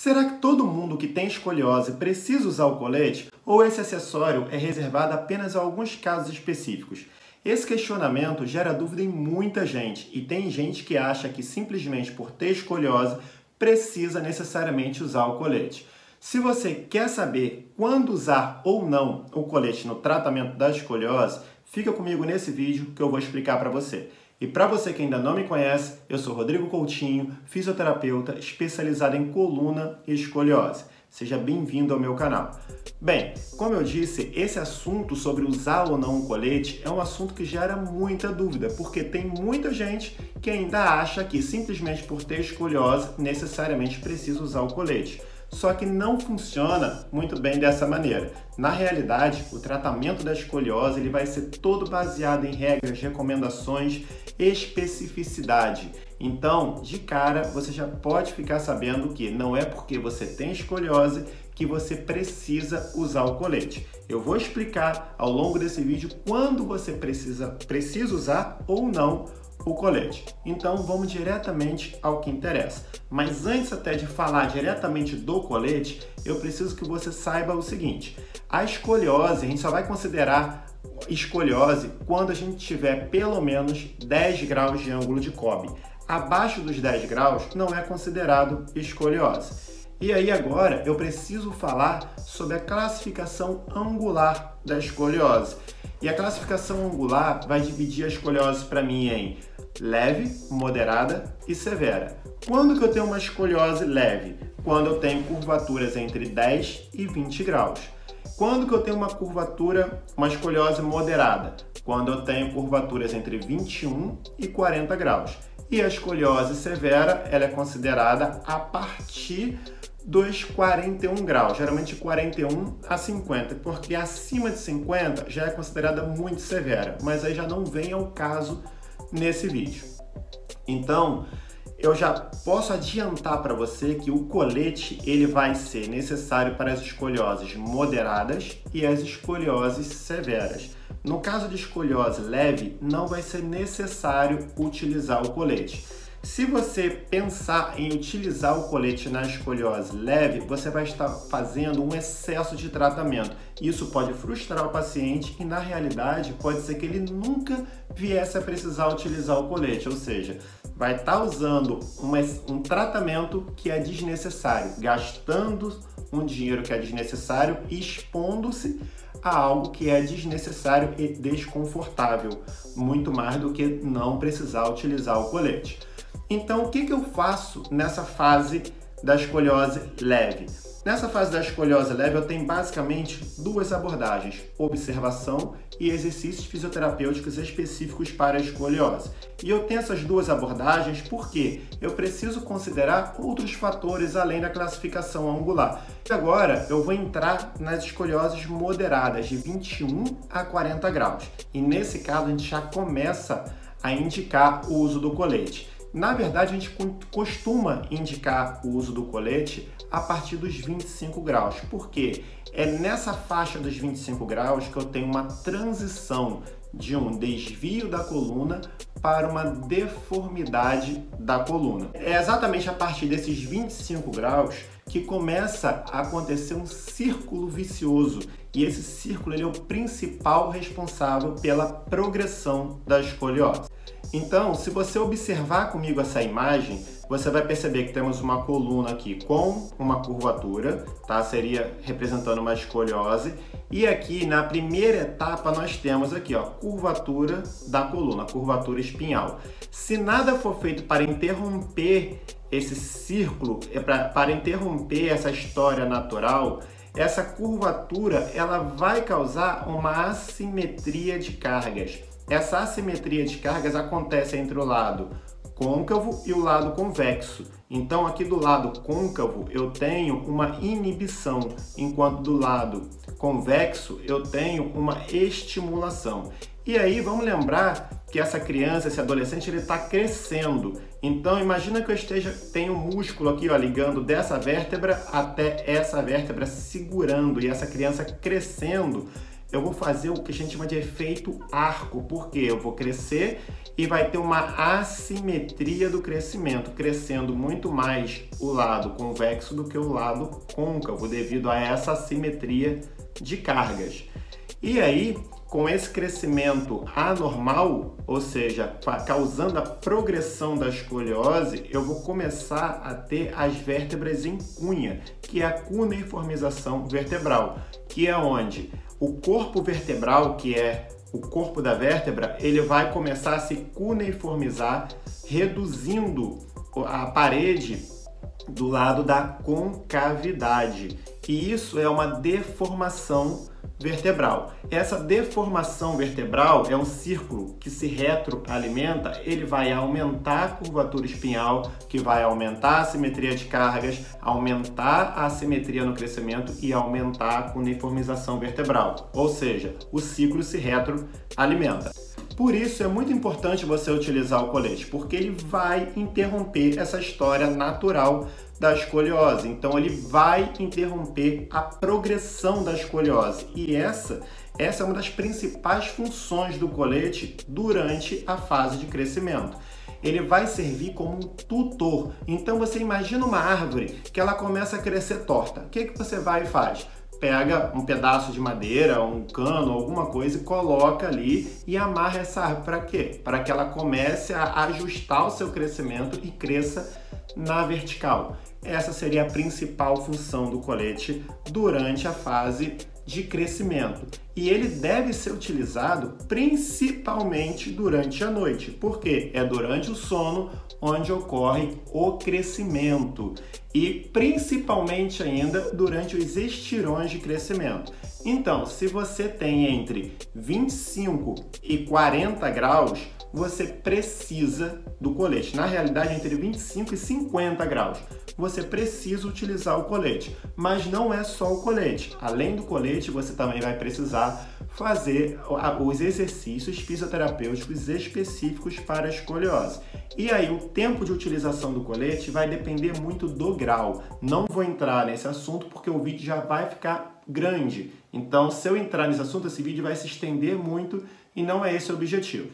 Será que todo mundo que tem escoliose precisa usar o colete ou esse acessório é reservado apenas a alguns casos específicos? Esse questionamento gera dúvida em muita gente e tem gente que acha que simplesmente por ter escoliose precisa necessariamente usar o colete. Se você quer saber quando usar ou não o colete no tratamento da escoliose, fica comigo nesse vídeo que eu vou explicar para você. E para você que ainda não me conhece, eu sou Rodrigo Coutinho, fisioterapeuta especializado em coluna e escoliose. Seja bem-vindo ao meu canal. Bem, como eu disse, esse assunto sobre usar ou não um colete é um assunto que gera muita dúvida, porque tem muita gente que ainda acha que simplesmente por ter escoliose necessariamente precisa usar o colete. Só que não funciona muito bem dessa maneira. Na realidade, o tratamento da escoliose ele vai ser todo baseado em regras, recomendações, especificidade. Então, de cara, você já pode ficar sabendo que não é porque você tem escoliose que você precisa usar o colete. Eu vou explicar ao longo desse vídeo quando você precisa usar ou não o colete. Então vamos diretamente ao que interessa. Mas antes até de falar diretamente do colete, eu preciso que você saiba o seguinte: a escoliose, a gente só vai considerar escoliose quando a gente tiver pelo menos 10 graus de ângulo de Cobb. Abaixo dos 10 graus não é considerado escoliose. E aí agora eu preciso falar sobre a classificação angular da escoliose. E a classificação angular vai dividir a escoliose para mim em leve, moderada e severa. Quando que eu tenho uma escoliose leve? Quando eu tenho curvaturas entre 10 e 20 graus. Quando que eu tenho uma escoliose moderada? Quando eu tenho curvaturas entre 21 e 40 graus. E a escoliose severa, ela é considerada a partir dos 41 graus, geralmente 41 a 50, porque acima de 50 já é considerada muito severa, mas aí já não vem ao caso nesse vídeo. Então, eu já posso adiantar para você que o colete ele vai ser necessário para as escolioses moderadas e as escolioses severas. No caso de escoliose leve, não vai ser necessário utilizar o colete. Se você pensar em utilizar o colete na escoliose leve, você vai estar fazendo um excesso de tratamento. Isso pode frustrar o paciente e, na realidade, pode ser que ele nunca viesse a precisar utilizar o colete, ou seja, vai estar usando um tratamento que é desnecessário, gastando um dinheiro que é desnecessário e expondo-se a algo que é desnecessário e desconfortável, muito mais do que não precisar utilizar o colete. Então, o que eu faço nessa fase da escoliose leve? Nessa fase da escoliose leve, eu tenho basicamente duas abordagens: observação e exercícios fisioterapêuticos específicos para a escoliose. E eu tenho essas duas abordagens porque eu preciso considerar outros fatores além da classificação angular. E agora eu vou entrar nas escolioses moderadas, de 21 a 40 graus. E nesse caso, a gente já começa a indicar o uso do colete. Na verdade, a gente costuma indicar o uso do colete a partir dos 25 graus, porque é nessa faixa dos 25 graus que eu tenho uma transição de um desvio da coluna para uma deformidade da coluna. É exatamente a partir desses 25 graus que começa a acontecer um círculo vicioso, e esse círculo ele é o principal responsável pela progressão da escoliose. Então, se você observar comigo essa imagem, você vai perceber que temos uma coluna aqui com uma curvatura, tá? Seria representando uma escoliose. E aqui, na primeira etapa, nós temos aqui, ó, curvatura da coluna, curvatura espinhal. Se nada for feito para interromper esse círculo, para interromper essa história natural, essa curvatura ela vai causar uma assimetria de cargas. Essa assimetria de cargas acontece entre o lado côncavo e o lado convexo. Então, aqui do lado côncavo eu tenho uma inibição, enquanto do lado convexo eu tenho uma estimulação. E aí, vamos lembrar que essa criança, esse adolescente, ele está crescendo. Então, imagina que eu tenho um músculo aqui, ó, ligando dessa vértebra até essa vértebra, segurando, e essa criança crescendo, eu vou fazer o que a gente chama de efeito arco, porque eu vou crescer e vai ter uma assimetria do crescimento, crescendo muito mais o lado convexo do que o lado côncavo, devido a essa assimetria de cargas. E aí, com esse crescimento anormal, ou seja, causando a progressão da escoliose, eu vou começar a ter as vértebras em cunha, que é a cuneiformização vertebral, que é onde o corpo vertebral, que é o corpo da vértebra, ele vai começar a se cuneiformizar, reduzindo a parede do lado da concavidade. E isso é uma deformação vertebral. Essa deformação vertebral é um círculo que se retroalimenta, ele vai aumentar a curvatura espinhal, que vai aumentar a simetria de cargas, aumentar a assimetria no crescimento e aumentar a cuneiformização vertebral. Ou seja, o ciclo se retroalimenta. Por isso é muito importante você utilizar o colete, porque ele vai interromper essa história natural da escoliose. Então ele vai interromper a progressão da escoliose. E essa é uma das principais funções do colete durante a fase de crescimento. Ele vai servir como um tutor. Então você imagina uma árvore que ela começa a crescer torta. O que você vai e faz? Pega um pedaço de madeira, um cano, alguma coisa e coloca ali e amarra essa árvore. Para quê? Para que ela comece a ajustar o seu crescimento e cresça na vertical. Essa seria a principal função do colete durante a fase de crescimento. E ele deve ser utilizado principalmente durante a noite, porque é durante o sono onde ocorre o crescimento e principalmente ainda durante os estirões de crescimento. Então, se você tem entre 25 e 40 graus, você precisa do colete. Na realidade, entre 25 e 50 graus, você precisa utilizar o colete. Mas não é só o colete. Além do colete, você também vai precisar fazer os exercícios fisioterapêuticos específicos para a escoliose. E aí, o tempo de utilização do colete vai depender muito do grau. Não vou entrar nesse assunto porque o vídeo já vai ficar grande. Então, se eu entrar nesse assunto, esse vídeo vai se estender muito e não é esse o objetivo.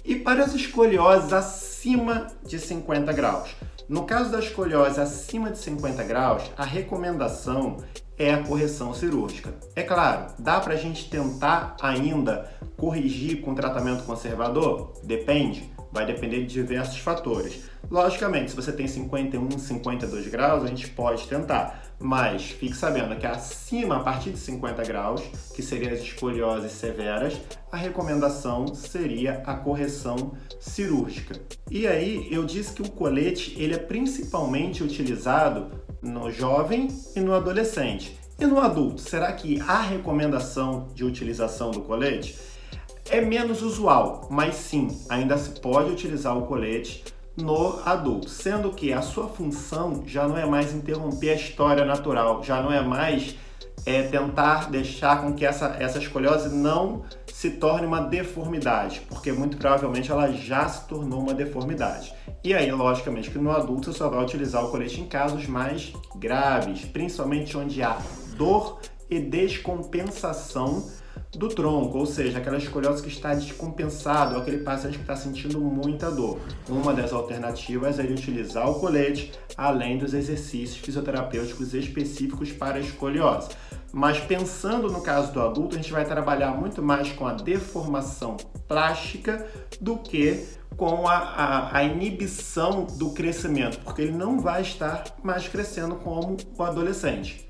E para as escolioses acima de 50 graus? No caso da escoliose acima de 50 graus, a recomendação é a correção cirúrgica. É claro, dá para a gente tentar ainda corrigir com tratamento conservador? Depende, vai depender de diversos fatores. Logicamente, se você tem 51, 52 graus, a gente pode tentar, mas fique sabendo que acima, a partir de 50 graus, que seriam as escolioses severas, a recomendação seria a correção cirúrgica. E aí, eu disse que o colete ele é principalmente utilizado no jovem e no adolescente. E no adulto, será que há recomendação de utilização do colete? É menos usual, mas sim, ainda se pode utilizar o colete no adulto, sendo que a sua função já não é mais interromper a história natural, já não é mais tentar deixar com que essa escoliose não se torne uma deformidade, porque muito provavelmente ela já se tornou uma deformidade. E aí, logicamente, que no adulto você só vai utilizar o colete em casos mais graves, principalmente onde há dor e descompensação do tronco, ou seja, aquela escoliose que está descompensada, ou aquele paciente que está sentindo muita dor. Uma das alternativas é utilizar o colete, além dos exercícios fisioterapêuticos específicos para a escoliose. Mas pensando no caso do adulto, a gente vai trabalhar muito mais com a deformação plástica do que com a inibição do crescimento, porque ele não vai estar mais crescendo como o adolescente.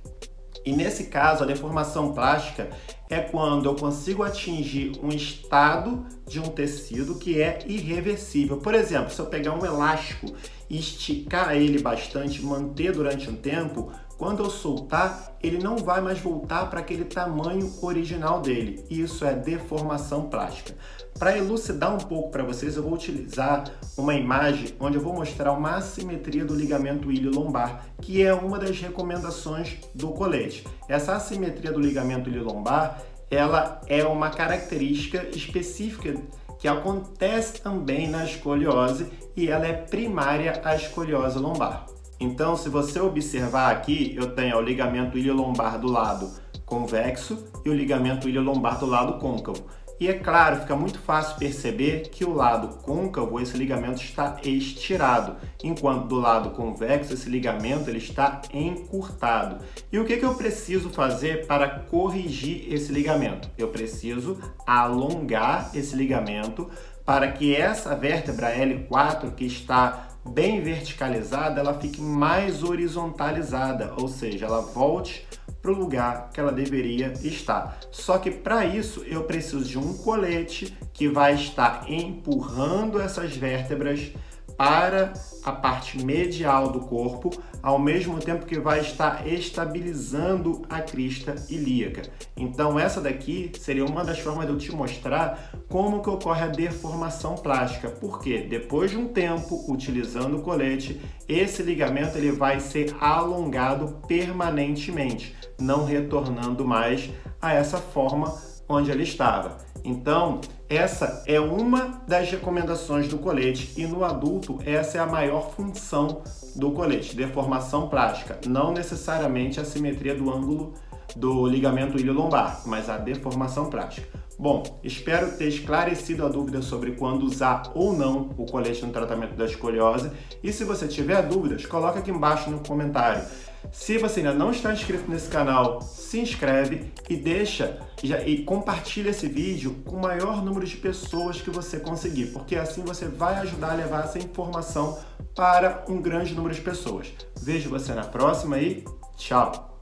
E nesse caso, a deformação plástica é quando eu consigo atingir um estado de um tecido que é irreversível. Por exemplo, se eu pegar um elástico e esticar ele bastante, manter durante um tempo, quando eu soltar, ele não vai mais voltar para aquele tamanho original dele. Isso é deformação plástica. Para elucidar um pouco para vocês, eu vou utilizar uma imagem onde eu vou mostrar uma assimetria do ligamento ilho-lombar, que é uma das recomendações do colete. Essa assimetria do ligamento ilho-lombar, ela é uma característica específica que acontece também na escoliose e ela é primária à escoliose lombar. Então, se você observar aqui, eu tenho o ligamento ilho-lombar do lado convexo e o ligamento iliolombar do lado côncavo. E é claro, fica muito fácil perceber que o lado côncavo, esse ligamento está estirado, enquanto do lado convexo, esse ligamento ele está encurtado. E o que eu preciso fazer para corrigir esse ligamento? Eu preciso alongar esse ligamento para que essa vértebra L4, que está bem verticalizada, ela fique mais horizontalizada, ou seja, ela volte para o lugar que ela deveria estar. Só que para isso eu preciso de um colete que vai estar empurrando essas vértebras para a parte medial do corpo, ao mesmo tempo que vai estar estabilizando a crista ilíaca. Então essa daqui seria uma das formas de eu te mostrar como que ocorre a deformação plástica, porque depois de um tempo utilizando o colete, esse ligamento ele vai ser alongado permanentemente, não retornando mais a essa forma onde ele estava. Então, essa é uma das recomendações do colete e no adulto essa é a maior função do colete, deformação plástica, não necessariamente a simetria do ângulo do ligamento iliolombar, mas a deformação plástica. Bom, espero ter esclarecido a dúvida sobre quando usar ou não o colete no tratamento da escoliose e se você tiver dúvidas, coloca aqui embaixo no comentário. Se você ainda não está inscrito nesse canal, se inscreve e compartilha esse vídeo com o maior número de pessoas que você conseguir, porque assim você vai ajudar a levar essa informação para um grande número de pessoas. Vejo você na próxima e tchau!